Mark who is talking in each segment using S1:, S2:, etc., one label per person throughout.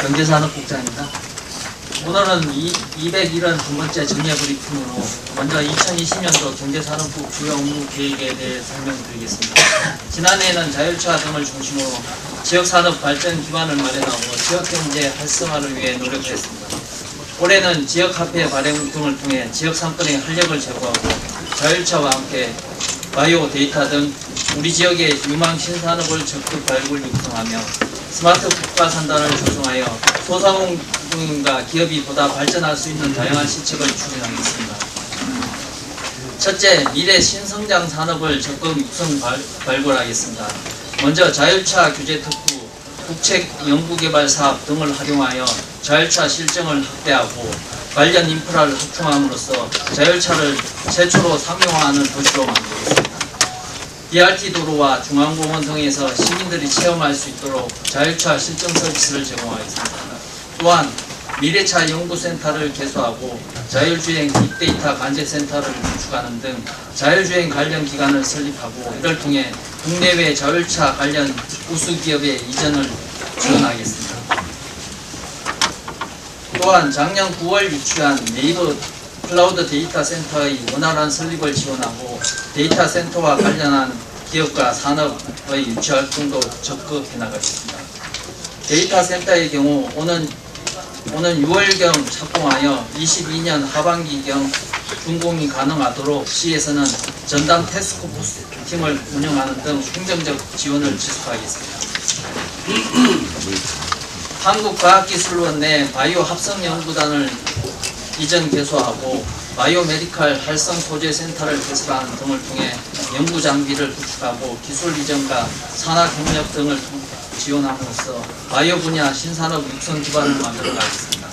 S1: 경제산업국장입니다. 오늘은 271번째 정례 브리핑으로 먼저 2020년도 경제산업국 주요 업무 계획에 대해 설명드리겠습니다. 지난해에는 자율화 등을 중심으로 지역산업 발전 기반을 마련하고 지역경제 활성화를 위해 노력했습니다. 올해는 지역화폐 발행 등을 통해 지역상권의 활력을 제고하고 자율화와 함께 바이오 데이터 등 우리 지역의 유망 신산업을 적극 발굴 육성하며 스마트 국가 산단을 조성하여 소상공인과 기업이 보다 발전할 수 있는 다양한 시책을 추진하겠습니다. 첫째, 미래 신성장 산업을 적극 육성 발굴하겠습니다. 먼저 자율화 규제 특구, 국책 연구개발 사업 등을 활용하여 자율화 실정을 확대하고 관련 인프라를 확충함으로써 자율화를 최초로 상용화하는 도시로 만들겠습니다. BRT 도로와 중앙공원 등에서 시민들이 체험할 수 있도록 자율화 실증 서비스를 제공하겠습니다. 또한 미래차 연구센터를 개소하고 자율주행 빅데이터 관제센터를 구축하는 등 자율주행 관련 기관을 설립하고 이를 통해 국내외 자율차 관련 우수기업의 이전을 지원하겠습니다. 또한 작년 9월 유치한 네이버 클라우드 데이터 센터의 원활한 설립을 지원하고 데이터 센터와 관련한 기업과 산업의 유치 활동도 적극 해나가겠습니다. 데이터 센터의 경우 오는 6월경 착공하여 22년 하반기경 준공이 가능하도록 시에서는 전담 태스크포스 팀을 운영하는 등 행정적 지원을 지속하겠습니다. 한국과학기술원 내 바이오 합성연구단을 이전 개소하고 바이오메디칼 활성 소재 센터를 개설하는 등을 통해 연구 장비를 구축하고 기술 이전과 산학 협력 등을 지원함으로써 바이오 분야 신산업 육성 기반을 만들어 가겠습니다.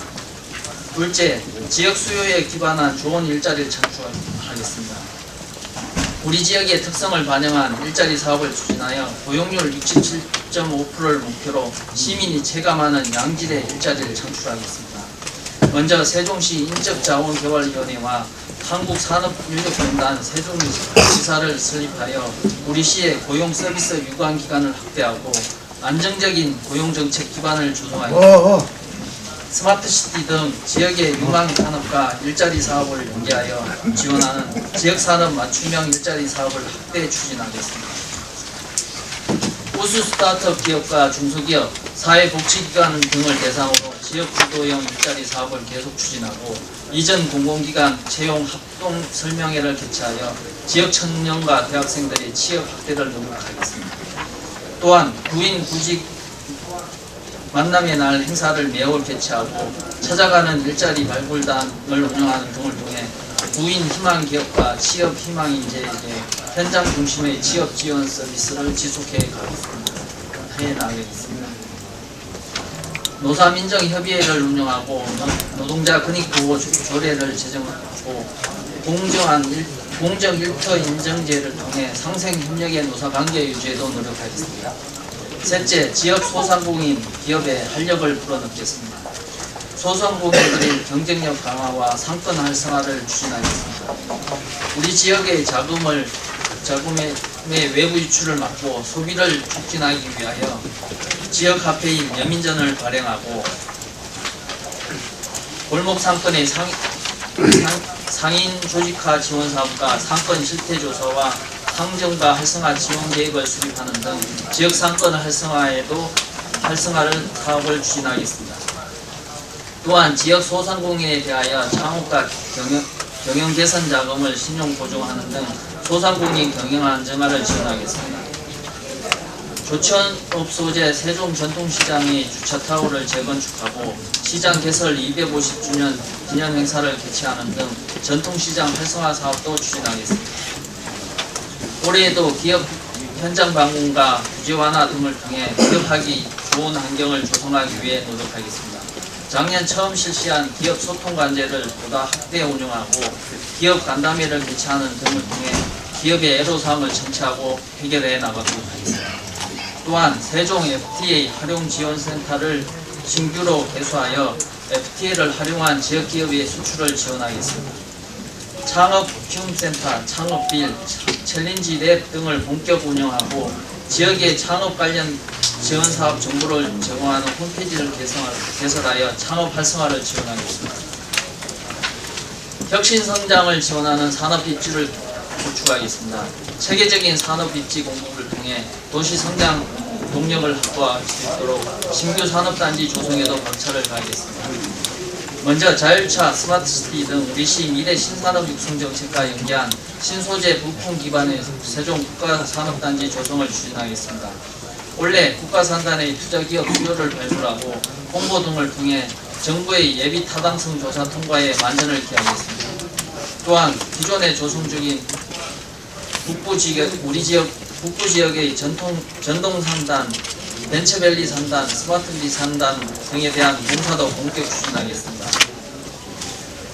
S1: 둘째, 지역 수요에 기반한 좋은 일자리를 창출하겠습니다. 우리 지역의 특성을 반영한 일자리 사업을 추진하여 고용률 67.5%를 목표로 시민이 체감하는 양질의 일자리를 창출하겠습니다. 먼저 세종시 인적자원개발위원회와 한국산업인력공단 세종시사를 설립하여 우리 시의 고용 서비스 유관기관을 확대하고 안정적인 고용정책 기반을 조성하여 스마트시티 등 지역의 유망 산업과 일자리 사업을 연계하여 지원하는 지역산업 맞춤형 일자리 사업을 확대 추진하겠습니다. 우수 스타트업 기업과 중소기업, 사회복지기관 등을 대상으로 지역주도형 일자리 사업을 계속 추진하고 이전 공공기관 채용 합동 설명회를 개최하여 지역 청년과 대학생들의 취업 확대를 노력하겠습니다. 또한 구인 구직 만남의 날 행사를 매월 개최하고 찾아가는 일자리 발굴단을 운영하는 등을 통해 구인 희망 기업과 취업 희망 인재에게 현장 중심의 취업 지원 서비스를 지속해 나가겠습니다. 노사민정협의회를 운영하고 노동자 근익보호 조례를 제정하고 공정 일터 인정제를 통해 상생협력의 노사관계 유지에도 노력하겠습니다. 셋째, 지역 소상공인 기업의 활력을 불어넣겠습니다. 소상공인들의 경쟁력 강화와 상권 활성화를 추진하겠습니다. 우리 지역의 자금의 외부 유출을 막고 소비를 촉진하기 위하여 지역화폐인 여민전을 발행하고 골목 상권의 상인 조직화 지원 사업과 상권 실태 조사와 상정과 활성화 지원 계획을 수립하는 등 지역 상권 활성화를 사업을 추진하겠습니다. 또한 지역 소상공인에 대하여 창업과 경영 개선 자금을 신용 보조하는 등 소상공인 경영 안정화를 지원하겠습니다. 조천업 소재 세종 전통시장의 주차타워를 재건축하고 시장 개설 250주년 기념 행사를 개최하는 등 전통시장 활성화 사업도 추진하겠습니다. 올해에도 기업 현장 방문과 규제 완화 등을 통해 기업하기 좋은 환경을 조성하기 위해 노력하겠습니다. 작년 처음 실시한 기업 소통관제를 보다 확대 운영하고 기업 간담회를 개최하는 등을 통해 기업의 애로사항을 청취하고 해결해 나가도록 하겠습니다. 또한 세종 FTA 활용지원센터를 신규로 개소하여 FTA를 활용한 지역기업의 수출을 지원하겠습니다. 창업 키움센터, 창업빌, 챌린지 랩 등을 본격 운영하고 지역의 창업 관련 지원사업 정보를 제공하는 홈페이지를 개설하여 창업 활성화를 지원하겠습니다. 혁신성장을 지원하는 산업입지를 구축하겠습니다. 체계적인 산업입지 공급을 통해 도시성장 동력을 확보할 수 있도록 신규 산업단지 조성에도 박차를 가하겠습니다. 먼저 자율차, 스마트시티 등 우리시 미래 신산업 육성 정책과 연계한 신소재 부품 기반의 세종 국가산업단지 조성을 추진하겠습니다. 올해 국가산단의 투자기업 수요를 발굴하고 홍보 등을 통해 정부의 예비 타당성 조사 통과에 만전을 기하겠습니다. 또한 기존에 조성 중인 북부 지역의 전동 산단, 벤처밸리 산단, 스마트밸리 산단 등에 대한 공사도 본격 추진하겠습니다.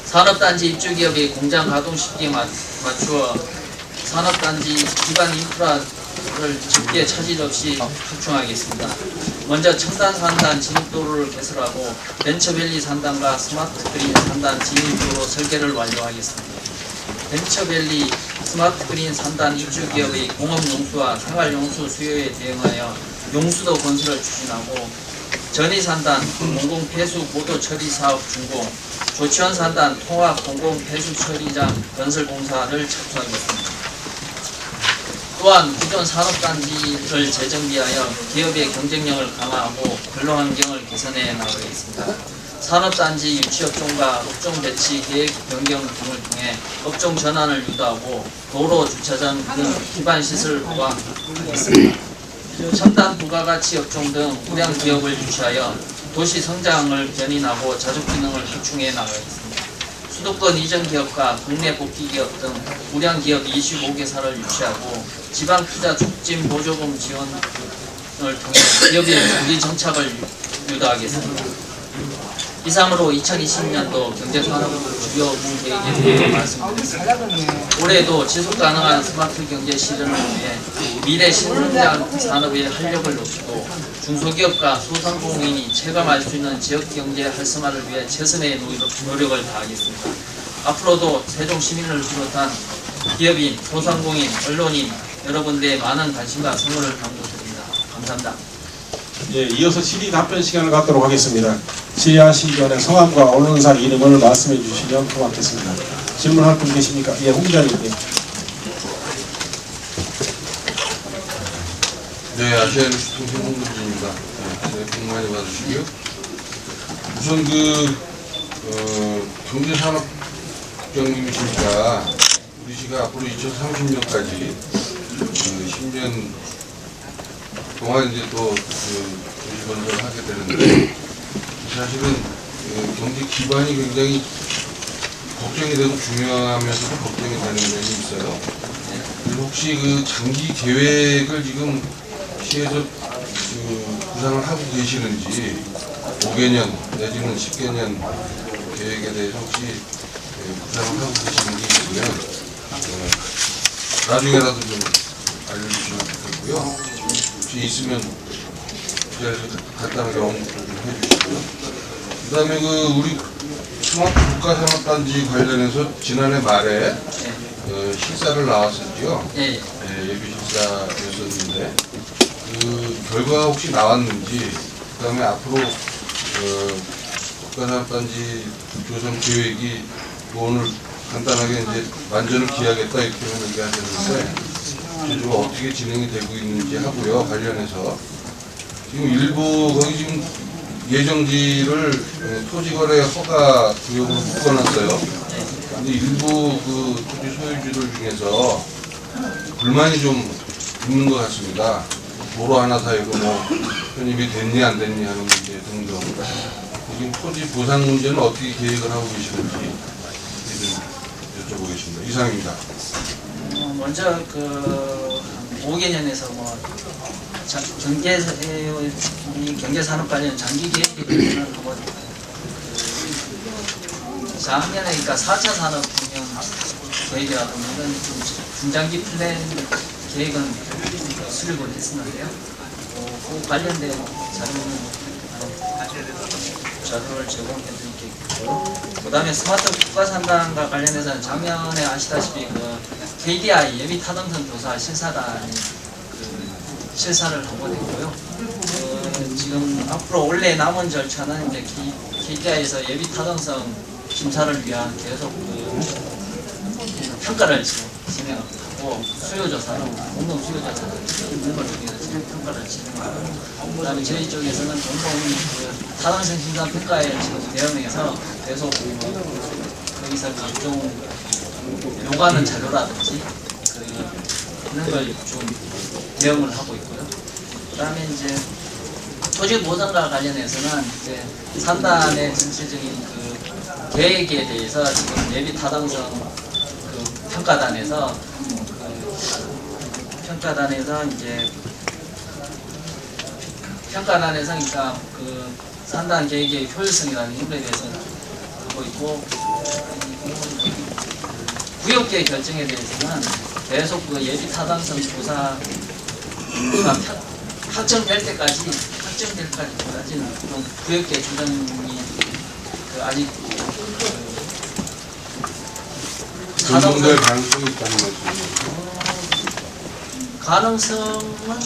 S1: 산업단지 입주기업의 공장 가동 시기에 맞추어 산업단지 기반 인프라를 집계 차질 없이 확충하겠습니다. 먼저 첨단 산단 진입도로를 개설하고 벤처밸리 산단과 스마트그린 산단 진입도로 설계를 완료하겠습니다. 벤처밸리 스마트그린 산단 입주기업의 공업용수와 생활용수 수요에 대응하여 용수도 건설을 추진하고 전이산단 공공폐수 보도 처리 사업 준공, 조치원산단 통합 공공폐수처리장 건설 공사를 착수하겠습니다. 또한 기존 산업단지를 재정비하여 기업의 경쟁력을 강화하고 근로환경을 개선해 나가겠습니다. 산업단지 유치업종과 업종 배치 계획 변경 등을 통해 업종 전환을 유도하고 도로, 주차장 등 기반시설 보강하겠습니다. 첨단 부가가치 업종 등 우량 기업을 유치하여 도시 성장을 견인하고 자족 기능을 확충해 나가겠습니다. 수도권 이전 기업과 국내 복귀 기업 등 우량 기업 25개사를 유치하고 지방 투자 촉진 보조금 지원을 통해 기업의 장기 정착을 유도하겠습니다. 이상으로 2020년도 경제산업 주요 계획에 대해 말씀드렸습니다. 올해도 지속가능한 스마트 경제 실현을 위해 미래 신성장 산업의 활력을 높이고 중소기업과 소상공인이 체감할 수 있는 지역경제 활성화를 위해 최선의 노력을 다하겠습니다. 앞으로도 세종시민을 비롯한 기업인, 소상공인, 언론인 여러분들의 많은 관심과 성원을 당부드립니다. 감사합니다.
S2: 예, 이어서 질의 답변 시간을 갖도록 하겠습니다. 질의하시기 전에 성함과 언론사 이름을 말씀해 주시면 고맙겠습니다. 질문할 분 계십니까? 예, 홍 기자님.
S3: 네, 아시아뉴스 통신 홍문진입니다. 네, 복 많이 받으시고요. 우선 경제산업경님이시니까 우리 시가 앞으로 2030년까지 10년 동안 이제 또 도시 건설을 하게 되는데 사실은 경제 기반이 굉장히 걱정이 되고 중요하면서도 걱정이 되는 면이 있어요. 그래서 혹시 장기 계획을 지금 시에서 구상을 하고 계시는지 5개년 내지는 10개년 계획에 대해서 혹시 구상을 하고 계시는 게 있으면 나중에라도 좀 알려주시면 좋겠고요. 혹시 있으면 그 자리에서 간단하게 언급 좀 해주시고요. 그 다음에 우리 스마트 국가산업단지 관련해서 지난해 말에 실사를 나왔었죠. 예비 실사였었는데 결과가 혹시 나왔는지, 그 다음에 앞으로 국가산업단지 조성 계획이 오늘 간단하게 이제 만전을 기하겠다 이렇게만 얘기하셨는데 구체적으로 어떻게 진행이 되고 있는지 하고요. 관련해서 지금 일부 거기 지금 예정지를 토지거래 허가 구역으로 묶어놨어요. 근데 일부 토지 소유주들 중에서 불만이 좀 있는 것 같습니다. 도로 하나 사이고 편입이 됐니 안 됐니 하는 문제 등등. 지금 토지 보상 문제는 어떻게 계획을 하고 계시는지 여쭤보겠습니다. 이상입니다.
S1: 먼저 5개년에서 경제산업 관련 장기 계획에 대해서는 한번 작년에 그러니까 4차 산업혁명 계획이라든가 이런 좀 중장기 플랜 계획은 수립을 했었는데요. 그 관련된 자료를 제공해 드리겠고요. 그 다음에 스마트 국가산단과 관련해서는 작년에 아시다시피 KDI 예비 타당성 조사 실사단이 실사를 한 번 했고요. 지금 앞으로 원래 남은 절차는 이제 기자에서 예비 타당성 심사를 위한 계속 평가를 지금 진행하고 수요조사로 공동 수요조사를 있는 걸 통해서 지금 평가를 진행하고 그다음에 저희 쪽에서는 공동 타당성 심사 평가에 지금 대응해서 계속 거기서 각종 요구하는 자료라든지 그런 걸 좀 대응을 하고 있고요. 그다음에 이제 조직 보상과 관련해서는 이제 산단의 전체적인 그 계획에 대해서 지금 예비 타당성 그 평가단에서 그러니까 그 산단 계획의 효율성이라는 부분에 대해서 하고 있고 구역계획 결정에 대해서는 계속 그 예비 타당성 조사가 확정될 때까지는 좀 구역계 조정이 아직
S3: 전문될 가능성이 있다는 거죠.
S1: 가능성은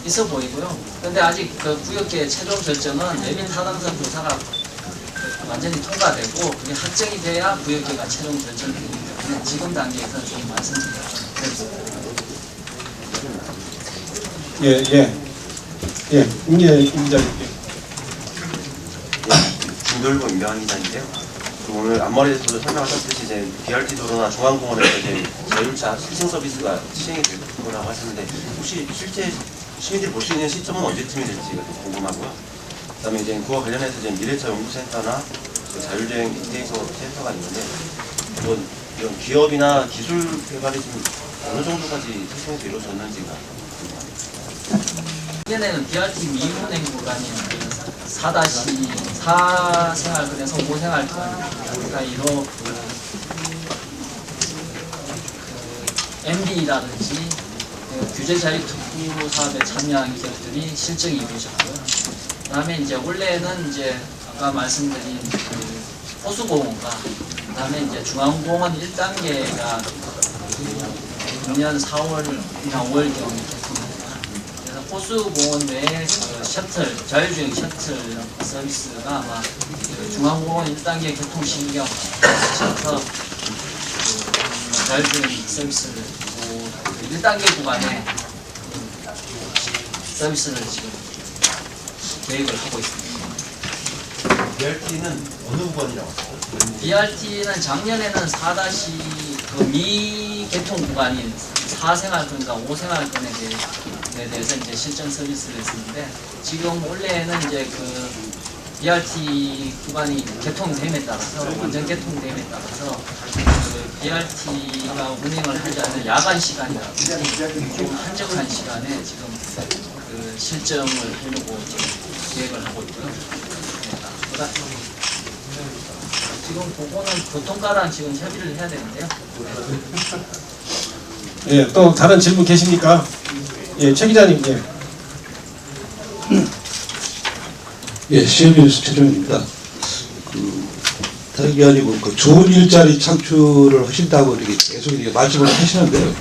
S1: 있어 보이고요. 근데 아직 그 구역계 최종 결정은 예비 타당성 조사가 완전히 통과되고 그게 확정이 돼야 구역계가 최종 결정이 되기 때문에 지금 단계에서 좀 말씀드리겠습니다.
S2: 임기자님.
S4: 김돌고 임명한 기자인데요. 오늘 앞머리에서도 설명하셨듯이 이제 BRT 도로나 중앙공원에서 이제 자율차 실증 서비스가 시행이 될 거라고 하셨는데 혹시 실제 시민들이 볼 수 있는 시점은 언제쯤이 될지가 좀 궁금하고요. 그다음에 이제 그와 관련해서 이제 미래차 연구센터나 자율주행 데이터 센터가 있는데 이런 기업이나 기술 개발이 좀 어느 정도까지 설정해서 이루어졌는지가
S1: 이번에는 BRT 미운행 구간인 4-4 생활권에서 5 생활권가 이로 MB라든지 규제 자립 특구 사업에 참여한 기업들이 실증이 이루어졌고요. 그다음에 이제 원래는 이제 아까 말씀드린 그 호수공원과 그다음에 이제 중앙공원 1단계가 금년 4월이나 5월경에 호수공원 내에 그 셔틀, 자율주행 셔틀 서비스가 아마 그 중앙공원 1단계 교통신경에서 그 자율주행 서비스를 그 1단계 구간에 서비스를 지금 계획을 하고 있습니다.
S4: BRT는 어느 구간이라고 하셨어요?
S1: BRT는 작년에는 4- 그 미개통 구간인 4생활권과 5생활권에 대해서 이제 실정 서비스를 했었는데 지금 원래는 이제 그 BRT 구간이 개통됨에 따라서 완전 개통됨에 따라서 그 BRT가 운행을 하지 않는 야간 시간이라든지 좀 한적한 시간에 지금 그 실정을 하려고 계획을 하고 있고요. 지금 그거는 교통과랑 지금 협의를 해야 되는데요.
S2: 예, 또 다른 질문 계십니까? 예, 최 기자님.
S5: CNBC 최종입니다. 다른 게 아니고 좋은 일자리 창출을 하신다고 이렇게 계속 이렇게 말씀을 하시는데요.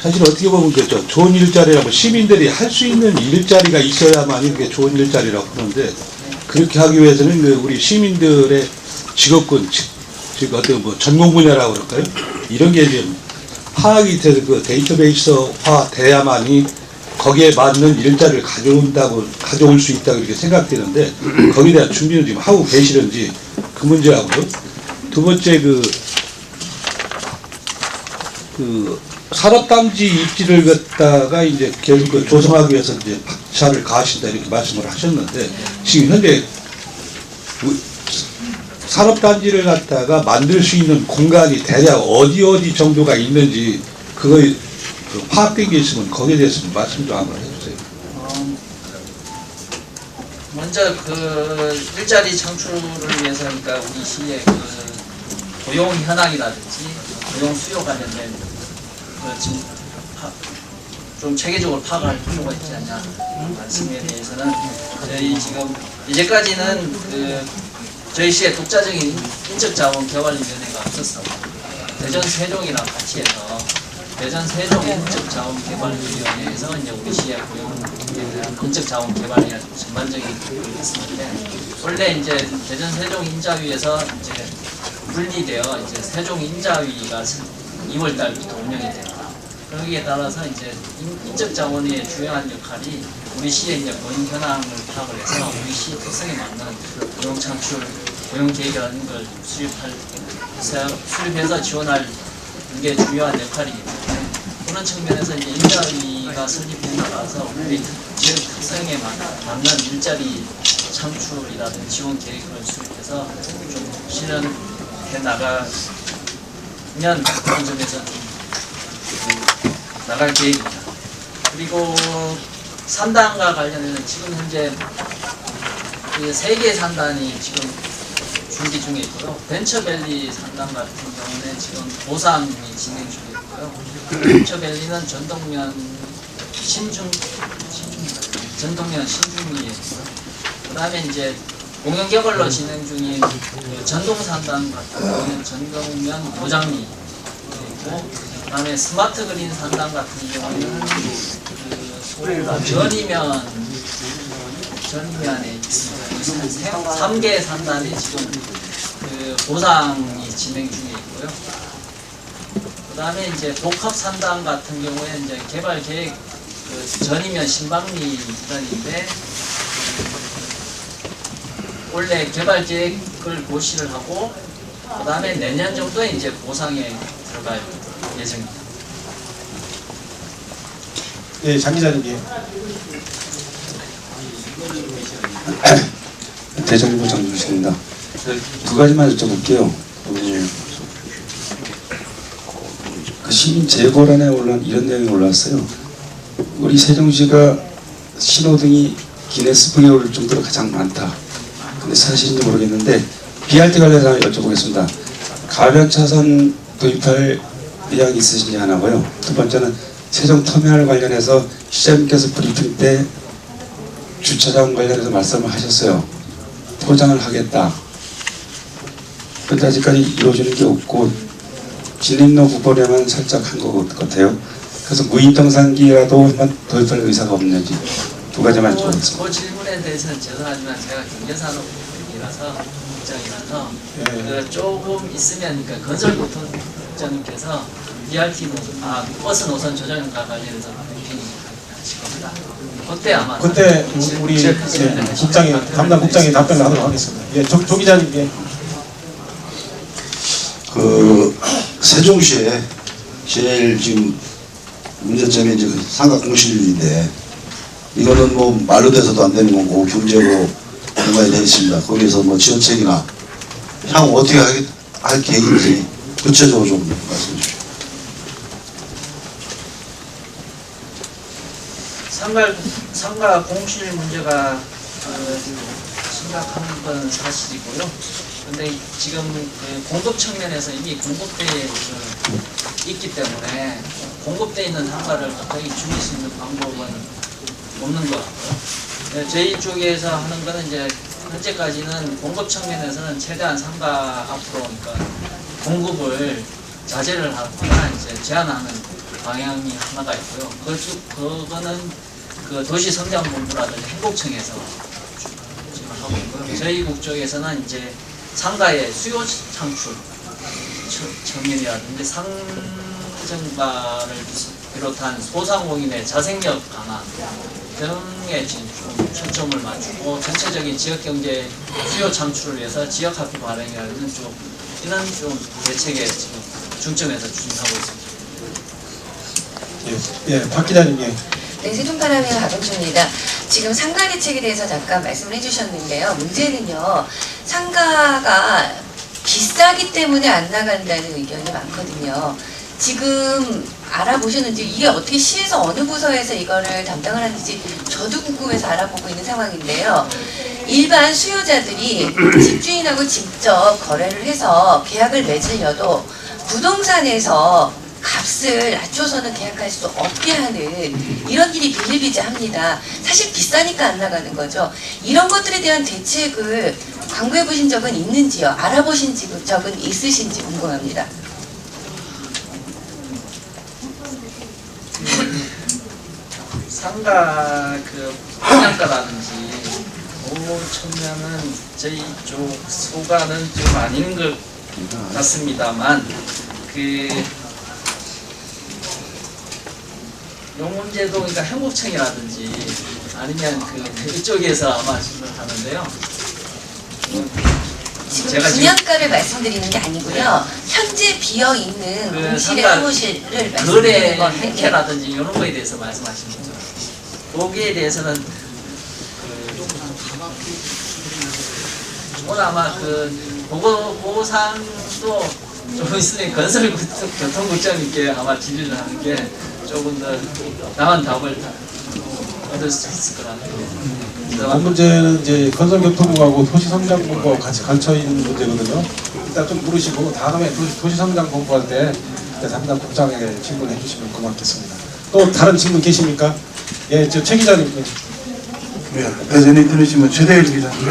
S5: 사실 어떻게 보면 좋은 일자리라고 시민들이 할 수 있는 일자리가 있어야만 이렇게 좋은 일자리라고 하는데 그렇게 하기 위해서는 우리 시민들의 직업군, 즉 어떤 전공 분야라고 그럴까요? 이런 게 좀 파악이 돼서 그 데이터베이스화 돼야만이 거기에 맞는 일자리를 가져올 수 있다고 이렇게 생각되는데 거기에 대한 준비는 지금 하고 계시는지 그 문제하고요. 두 번째 그 산업단지 입지를 갖다가 이제 결국 조성하기 위해서 이제 박차를 가하신다 이렇게 말씀을 하셨는데 지금 현재 산업단지를 갖다가 만들 수 있는 공간이 대략 어디 정도가 있는지 그거 파악된 게 있으면 거기에 대해서 말씀 좀 한번 해주세요.
S1: 먼저 그 일자리 창출을 위해서 그러니까 우리 시의 그 고용 현황이라든지 고용 수요 관련된 지금 좀 체계적으로 파악할 필요가 있지 않냐 말씀에 대해서는 저희 지금 이제까지는 그 저희 시의 독자적인 인적자원 개발위원회가 없었어. 대전 세종이랑 같이 해서 대전 세종 인적자원개발위원회에서 이제 우리 시의 고용에 대한 인적자원개발이나 전반적인 교육을 했었는데, 원래 이제 대전 세종 인자위에서 이제 분리되어 이제 세종 인자위가 2월 달부터 운영이 됩니다. 거기에 따라서 이제 인적자원의 주요한 역할이 우리 시의 이제 고용 현황을 파악을 해서 우리 시 특성에 맞는 고용 창출, 고용 계획이라는 걸 수립해서 지원할 게 중요한 역할이기 때문에, 그런 측면에서 이제 인자위가 설립해 나가서 우리 지역 특성에 맞는 일자리 창출이라든지 지원 계획을 수립해서 좀 실현해 나가면 그런 점에서 좀 나갈 계획입니다. 그리고 산단과 관련해서 지금 현재 그 3개의 산단이 지금 준비 중에 있고요. 벤처밸리 산단 같은 경우는 지금 보상이 진행 중에 있고요. 벤처밸리는 전동면 신중리에 있고요. 그 다음에 이제 공영개발로 진행 중인 그 전동산단 같은 경우는 전동면 도장리 있고, 그 다음에 스마트 그린 산단 같은 경우는 그 전이면에 있습니다. 3개 산단이 지금 그 보상이 진행 중에 있고요. 그 다음에 이제 복합 산단 같은 경우에 이제 개발 계획 그 전이면 신방리 기간인데, 원래 개발 계획을 고시를 하고 그 다음에 내년 정도에 이제 보상에 들어갈 예정입니다.
S2: 예, 장 기자님. 예.
S6: 대정부 장주식입니다. 두 가지만 여쭤볼게요. 그 시민 재고란에 올라온 이런 내용이 올라왔어요. 우리 세종시가 신호등이 기네스북에 오를 정도로 가장 많다. 근데 사실인지 모르겠는데 BRT 관련해서 여쭤보겠습니다. 가변 차선 도입할 의향이 있으신지 하나고요. 두 번째는 세종 터미널 관련해서 시장님께서 브리핑 때 주차장 관련해서 말씀을 하셨어요. 포장을 하겠다. 그런데 아직까지 이루어지는 게 없고 진입로 부분에만 살짝 한 것 같아요. 그래서 무인정상기라도 한번 도입할 의사가 없는지 두 가지만 여쭤보겠습니다.
S1: 그 질문에 대해서는 죄송하지만 제가 경제산업이라서 입장이라서 그 조금 있으면 그 건설보통장님께서 BRT 버스 노선 조정과 관련해서 브리핑 하실 겁니다. 그때 아마
S2: 그때 우리 국장이 담당 국장이 답변을 하도록 하겠습니다. 예, 조 기자님. 예.
S7: 그 세종시에 제일 지금 문제점이 이제 그 상가공실인데 이거는 뭐 말로 돼서도 안 되는 거고 경제로 연관이 되어 있습니다. 거기에서 뭐 지원책이나 향후 어떻게 할 계획인지 구체적으로 좀 말씀해 주십시오.
S1: 상가 공실 문제가 심각한 건 사실이고요. 근데 지금 그 공급 측면에서 이미 공급되어 있기 때문에 공급되어 있는 상가를 갑자기 줄일 수 있는 방법은 없는 것 같고요. 저희 쪽에서 하는 거는 이제 현재까지는 공급 측면에서는 최대한 상가 앞으로 그러니까 공급을 자제를 하거나 이제 제한하는 방향이 하나가 있고요. 그거는 그 도시성장본부라든지 행복청에서 지금 하고 있고요. 저희 국쪽에서는 이제 상가의 수요 창출 측면이라든지 상정가를 비롯한 소상공인의 자생력 강화 등에 지금 좀 초점을 맞추고 전체적인 지역경제 수요 창출을 위해서 지역학교 발행이라는 쪽 이런 좀 대책에 지금 중점에서 추진하고 있습니다.
S2: 예, 박 기자님. 예.
S8: 네, 세종파라미의 박은주입니다. 지금 상가 대책에 대해서 잠깐 말씀을 해주셨는데요. 문제는요, 상가가 비싸기 때문에 안 나간다는 의견이 많거든요. 지금 알아보셨는지 이게 어떻게 시에서 어느 부서에서 이거를 담당을 하는지 저도 궁금해서 알아보고 있는 상황인데요. 일반 수요자들이 집주인하고 직접 거래를 해서 계약을 맺으려도 부동산에서 값을 낮춰서는 계약할 수 없게 하는 이런 일이 비일비재합니다. 사실 비싸니까 안 나가는 거죠. 이런 것들에 대한 대책을 강구해 보신 적은 있는지요? 알아보신 적은 있으신지 궁금합니다.
S1: 상가 그 분양가라든지 오천면은 저희 쪽 소가는 좀 아닌 것 같습니다만 요 문제도 그러니까 행복청이라든지 아니면 이쪽에서 아마 질문하는데요.
S8: 지금
S1: 제가
S8: 분양가를 말씀드리는 게 아니고요. 현재 비어 있는
S1: 그
S8: 공실의
S1: 상가
S8: 사무실을
S1: 거래
S8: 말씀드리는 건데
S1: 행태라든지 이런 거에 대해서 말씀하시는 거죠. 거기에 대해서는 오늘 아마 보고상도 좀 있으니 건설교통국장님께 아마 질의를 하는 게 조금 더 나은 답을 얻을 수 있을 거라는
S2: 이 문제는 이제 건설교통부하고 도시성장본부하고 같이 걸쳐 있는 문제거든요. 일단 좀 물으시고 다음에 도시성장본부 할 때 담당 국장에게 질문해 주시면 고맙겠습니다. 또 다른 질문 계십니까? 예, 최 기자님.
S9: 네, 대전에 들으시면 최대일 기자님.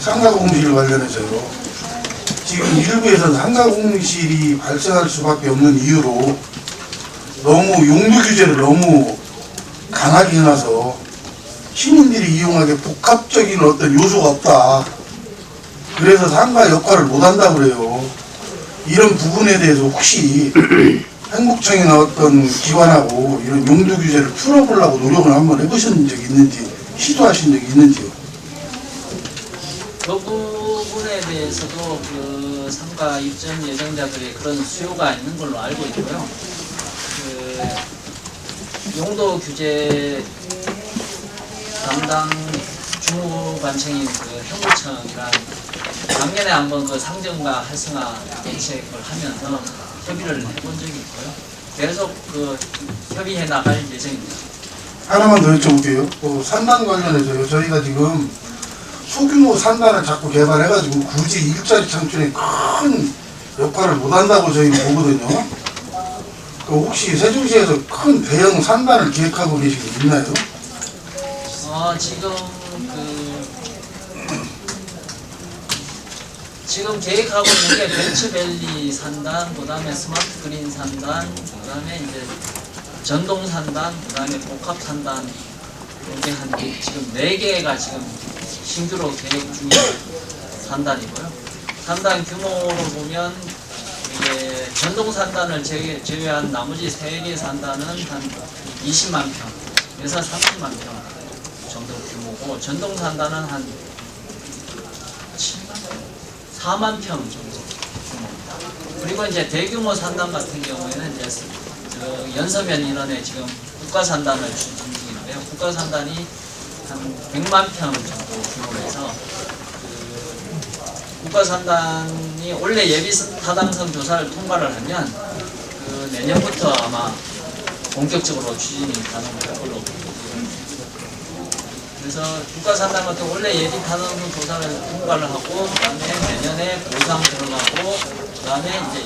S9: 상가 공실 관련해서요. 지금 일부에서 상가 공실이 발생할 수밖에 없는 이유로 너무 용도 규제를 너무 강하게 해놔서 시민들이 이용하기에 복합적인 어떤 요소가 없다. 그래서 상가 역할을 못한다고 그래요. 이런 부분에 대해서 혹시 행복청에 나왔던 기관하고 이런 용도 규제를 풀어보려고 노력을 한번 해보신 적이 있는지, 시도하신 적이 있는지요?
S1: 그 부분에 대해서도 그 상가 입점 예정자들의 그런 수요가 있는 걸로 알고 있고요. 용도 규제 담당 주무관청인 행복청이랑 작년에 한번 상정과 활성화 대책을 하면서 협의를 해본 적이 있고요. 계속 협의해 나갈 예정입니다.
S9: 하나만 더 여쭤볼게요. 산단 관련해서요. 저희가 지금 소규모 산단을 자꾸 개발해가지고 굳이 일자리 창출에 큰 역할을 못한다고 저희는 보거든요. 혹시 세종시에서 큰 대형 산단을 기획하고 계신 게 있나요?
S1: 지금 계획하고 있는 게 벤처밸리 산단, 그다음에 스마트 그린 산단, 그다음에 이제 전동 산단, 그다음에 복합 산단 이렇게 지금 4개가 지금 신규로 계획 중인 산단이고요. 산단 규모로 보면 이게 전동 산단을 제외한 나머지 3개 산단은 한 20만 평에서 30만 평 정도 규모고, 전동 산단은 한 7만 평, 4만 평 정도 규모입니다. 그리고 이제 대규모 산단 같은 경우에는 이제 연서면 인원에 지금 국가산단을 추진 중인데요. 국가산단이 한 100만 평 정도 규모에서 국가산단이 원래 예비 타당성 조사를 통과를 하면 내년부터 아마 본격적으로 추진이 가능할 걸로 보입니다. 그래서 국가산단 같은 원래 예비 타당성 조사를 통과를 하고, 그다음에 내년에 보상 들어가고, 그다음에 이제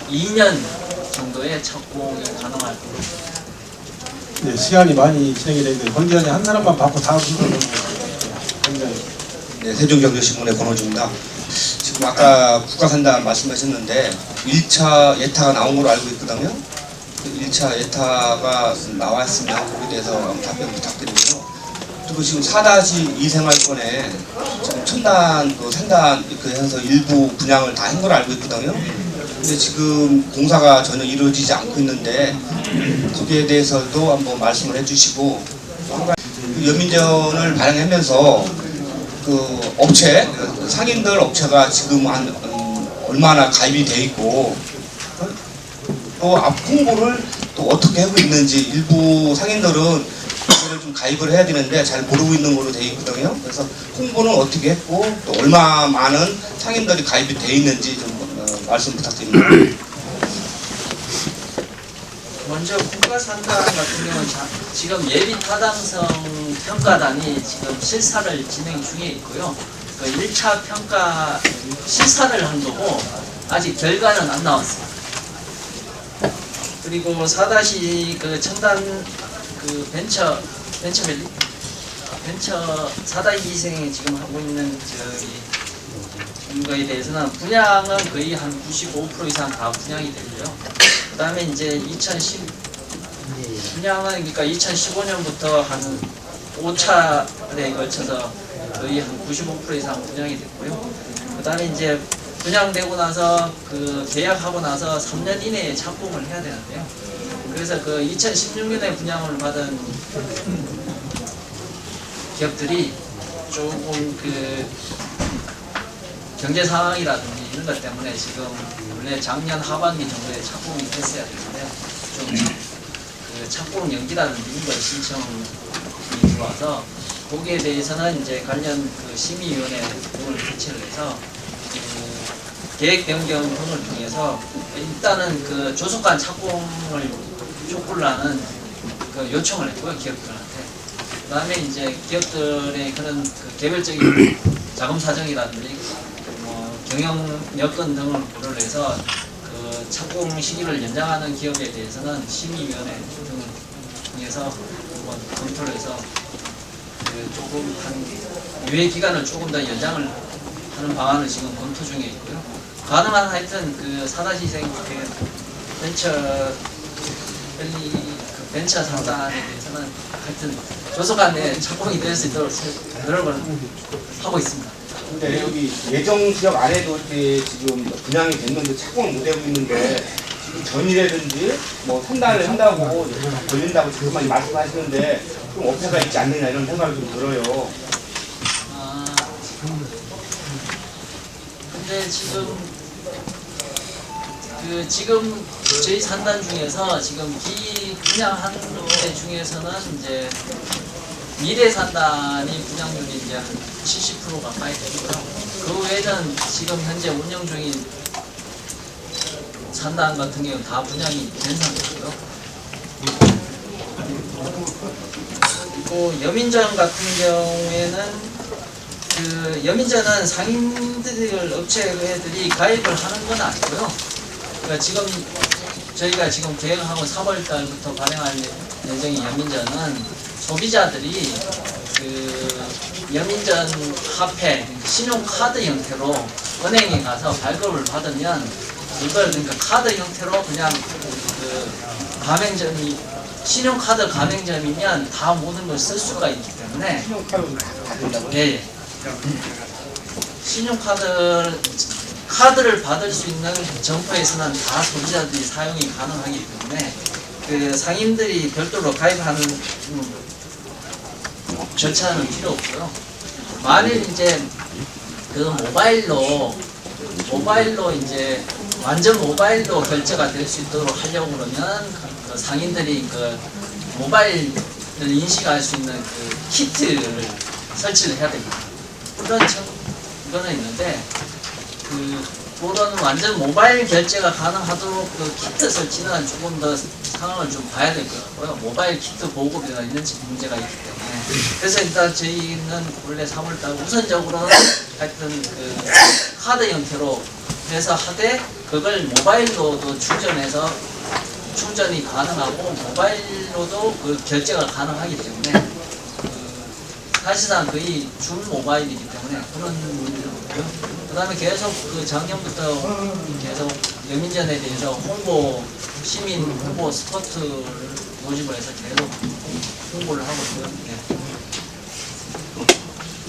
S1: 22년 정도의 착공이 가능할 걸로 보입니다.
S2: 네, 시간이 많이 진행이 되는데 권 기자님 한 사람만 받고 다음 질문 굉장히.
S10: 네, 세종경제신문의 권호주입니다. 지금 아까 국가산단 말씀하셨는데 1차 예타가 나온 걸로 알고 있거든요. 1차 예타가 나왔으면 거기에 대해서 답변 부탁드리고요. 그리고 지금 4-2 생활권에 지금 첨단 산단 해서 일부 분양을 다 한 걸로 알고 있거든요. 근데 지금 공사가 전혀 이루어지지 않고 있는데 거기에 대해서도 한번 말씀을 해주시고, 연민전을 발행하면서 업체, 상인들 업체가 지금 얼마나 가입이 돼 있고, 또 앞 홍보를 또 어떻게 하고 있는지, 일부 상인들은 그거를 좀 가입을 해야 되는데 잘 모르고 있는 걸로 돼 있거든요. 그래서 홍보는 어떻게 했고, 또 얼마 많은 상인들이 가입이 돼 있는지 좀 말씀 부탁드립니다.
S1: 먼저 국가산단 같은 경우는 지금 예비 타당성 평가단이 지금 실사를 진행 중에 있고요. 1차 평가 실사를 한 거고 아직 결과는 안 나왔습니다. 그리고 4- 첨단 벤처 4-2생이 지금 하고 있는 거에 대해서는 분양은 거의 한 95% 이상 다 분양이 되고요. 그 다음에 이제 분양은 그러니까 2015년부터 한 5차례에 걸쳐서 거의 한 95% 이상 분양이 됐고요. 그다음에 이제 분양되고 나서 그 계약하고 나서 3년 이내에 착공을 해야 되는데요. 그래서 그 2016년에 분양을 받은 기업들이 조금 그 경제 상황이라든지 이런 것 때문에 지금 원래 작년 하반기 정도에 착공이 됐어야 되는데 좀 그 착공 연기라든지 이런 걸 신청이 들어와서 거기에 대해서는 이제 관련 그 심의위원회 등을 개최를 해서 그 계획 변경 등을 통해서 일단은 그 조속한 착공을 촉구를 하는 그 요청을 했고요, 기업들한테. 그 다음에 이제 기업들의 그런 그 개별적인 자금 사정이라든지 뭐 경영 여건 등을 고려를 해서 그 착공 시기를 연장하는 기업에 대해서는 심의위원회 등을 통해서 한번 검토를 해서 그 조금 한 유예 기간을 조금 더 연장을 하는 방안을 지금 검토 중에 있고요. 가능한 하여튼 그 사다시생 벤처 상단에 대해서는 하여튼 조속한 착공이 될 수 있도록 노력을 하고 있습니다.
S10: 근데 여기 예정 지역 안에도 이렇게 지금 분양이 됐는데 착공을 못 하고 있는데 지금 전이라든지 뭐 판단을 한다고 걸린다고 지금 말씀하시는데 좀 업체가 있지 않느냐 이런 생각이 좀 들어요.
S1: 근데 지금 저희 산단 중에서 지금 분양하는 데 중에서는 이제 미래 산단이 분양률이 이제 한 70% 가까이 되고요. 그 외에는 지금 현재 운영 중인 산단 같은 경우는 다 분양이 된 상태고요. 그리고 여민전 같은 경우에는 그 여민전은 상인들 업체들이 가입을 하는 건 아니고요. 그러니까 지금 저희가 지금 계획하고 3월 달부터 발행할 예정인 여민전은 소비자들이 그 여민전 화폐, 신용카드 형태로 은행에 가서 발급을 받으면 이걸 그러니까 카드 형태로 그냥 그 가맹점이 신용카드 가맹점이면 다 모든 걸 쓸 수가 있기 때문에 예. 카드를 받을 수 있는 점포에서는 다 소비자들이 사용이 가능하기 때문에 그 상인들이 별도로 가입하는 절차는 필요 없고요. 만일 이제 그 모바일로 이제 완전 모바일로 결제가 될 수 있도록 하려고 그러면 그 상인들이 그 모바일을 인식할 수 있는 그 키트를 설치를 해야 됩니다. 그거는 있는데 그런 완전 모바일 결제가 가능하도록 그 키트 설치는 조금 더 상황을 좀 봐야 될 것 같고요. 모바일 키트 보급이나 이런 문제가 있기 때문에 그래서 일단 저희는 원래 3월달 우선적으로는 하여튼 그 카드 형태로 해서 하되 그걸 모바일로도 충전이 가능하고 모바일로도 그 결제가 가능하기 때문에 사실상 거의 준 모바일이기 때문에 그런 문제는 없고요. 그 다음에 계속 그 작년부터 계속 여민전에 대해서 시민 홍보 스포트를 모집을 해서 계속 홍보를 하고 있고요.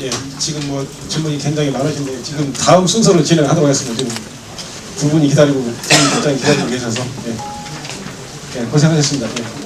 S2: 예, 지금 뭐 질문이 굉장히 많으신데 지금 다음 순서로 진행하도록 하겠습니다. 지금 두 분이 기다리고, 두 분이 기다리고 계셔서 예, 고생하셨습니다. 예.